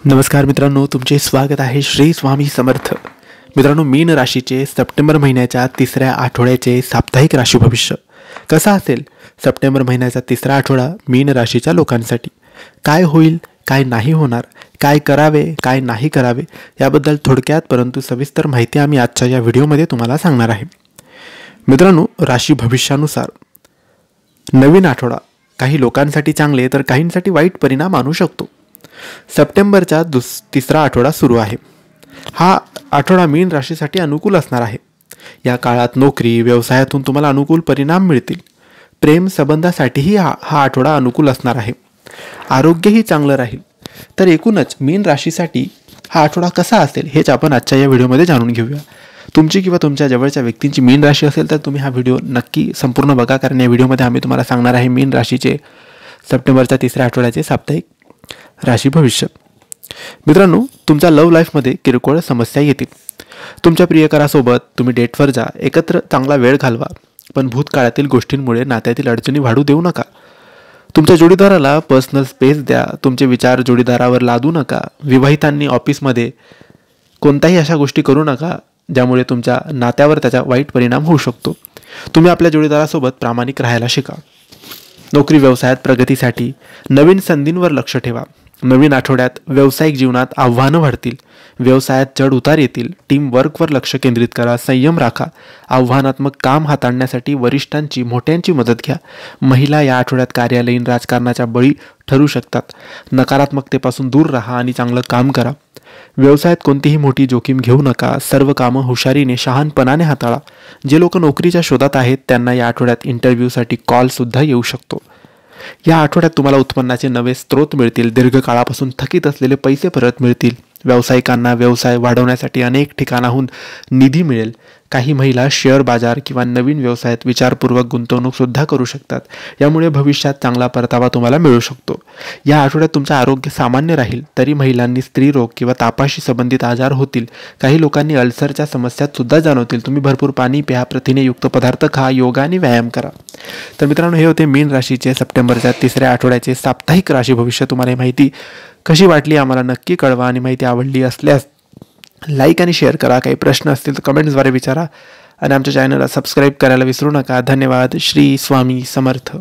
नमस्कार मित्रांनो, तुमचे स्वागत आहे श्री स्वामी समर्थ. मित्रांनो, मीन राशीचे सप्टेंबर महिन्याच्या तिसऱ्या आठवड्याचे साप्ताहिक राशी भविष्य कसा असेल? सप्टेंबर महिन्याचा तिसरा आठवडा मीन राशीच्या लोकांसाठी काय होईल, काय नाही होणार, काय करावे, काय नाही करावे याबद्दल थोडक्यात परंतु सविस्तर माहिती आम्ही आजच्या या व्हिडिओमध्ये तुम्हाला सांगणार आहे. मित्रांनो, राशी भविष्यानुसार नवीन आठवडा काही लोकांसाठी चांगले तर काहींसाठी वाईट परिणाम आणू शकतो. सप्टेंबरचा तिसरा आठवडा सुरू आहे. हा आठवडा मीन राशीसाठी अनुकूल असणार आहे. या काळात नोकरी व्यवसायातून तुम्हाला अनुकूल परिणाम मिळतील. प्रेम संबंधासाठीही हा आठवडा अनुकूल असणार आहे. आरोग्यही चांगलं राहील. तर एकूणच मीन राशीसाठी हा आठवडा कसा असेल हेच आपण आजच्या या व्हिडिओमध्ये जाणून घेऊया. तुमची किंवा तुमच्या जवळच्या व्यक्तींची मीन राशी असेल तर तुम्ही हा व्हिडिओ नक्की संपूर्ण बघा, कारण या व्हिडिओमध्ये आम्ही तुम्हाला सांगणार आहे मीन राशीचे सप्टेंबरच्या तिसऱ्या आठवड्याचे साप्ताहिक राशी भविष्य. मित्रांनो, तुमच्या लव्ह लाईफमध्ये किरकोळ समस्या येतील. तुमच्या प्रियकरासोबत तुम्ही डेटवर जा, एकत्र चांगला वेळ घालवा, पण भूतकाळातील गोष्टींमुळे नात्यातील अडचणी वाढू देऊ नका. तुमच्या जोडीदाराला पर्सनल स्पेस द्या. तुमचे विचार जोडीदारावर लादू नका. विवाहितांनी ऑफिसमध्ये कोणत्याही अशा गोष्टी करू नका ज्यामुळे तुमच्या नात्यावर त्याचा वाईट परिणाम होऊ शकतो. तुम्ही आपल्या जोडीदारासोबत प्रामाणिक राहायला शिका. नोकरी व्यवसायात प्रगतीसाठी नवीन संधींवर लक्ष ठेवा. नवीन आठवड्यात व्यावसायिक जीवनात आव्हानं वाढतील. व्यवसायात चढ उतार येतील. टीम वर्कवर लक्ष केंद्रित करा. संयम राखा. आव्हानात्मक काम हाताळण्यासाठी वरिष्ठांची मोठ्यांची मदत घ्या. महिला या आठवड्यात कार्यालयीन राजकारणाच्या बळी ठरू शकतात. नकारात्मकतेपासून दूर राहा आणि चांगलं काम करा. व्यवसायात कोणतीही मोठी जोखीम घेऊ नका. सर्व कामं हुशारीने शहाणपणाने हाताळा. जे लोक नोकरीच्या शोधात आहेत त्यांना या आठवड्यात इंटरव्ह्यूसाठी कॉल सुद्धा येऊ शकतो. या आठवड्यात तुम्हाला उत्पन्नाचे नवे स्रोत मिळतील. दीर्घकाळापासून थकीत असलेले पैसे परत मिळतील. व्यावसायिकांना व्यवसाय वाढवण्यासाठी अनेक ठिकाणाहून निधी मिळेल. काही महिला शेअर बाजार किंवा नवीन व्यवसायात विचारपूर्वक गुंतवणूक सुद्धा करू शकतात. यामुळे भविष्यात चांगला परतावा तुम्हाला मिळू शकतो. या आठवड्यात तुमचं आरोग्य सामान्य राहील, तरी महिलांनी स्त्रीरोग किंवा तापाशी संबंधित आजार होतील. काही लोकांनी अल्सरच्या समस्यात सुद्धा जाणवतील. तुम्ही भरपूर पाणी प्या, प्रथिनेयुक्त पदार्थ खा, योगा आणि व्यायाम करा. तर मित्रांनो, हे होते मीन राशीचे सप्टेंबरच्या तिसऱ्या आठवड्याचे साप्ताहिक राशी भविष्य. तुम्हाला ही माहिती कशी वाटली आम्हाला नक्की कळवा, आणि माहिती आवडली असल्यास लाईक आणि शेअर करा. काही प्रश्न असतील तर कमेंट्सद्वारे विचारा आणि आमच्या चॅनलला सबस्क्राईब करायला विसरू नका. धन्यवाद. श्री स्वामी समर्थ.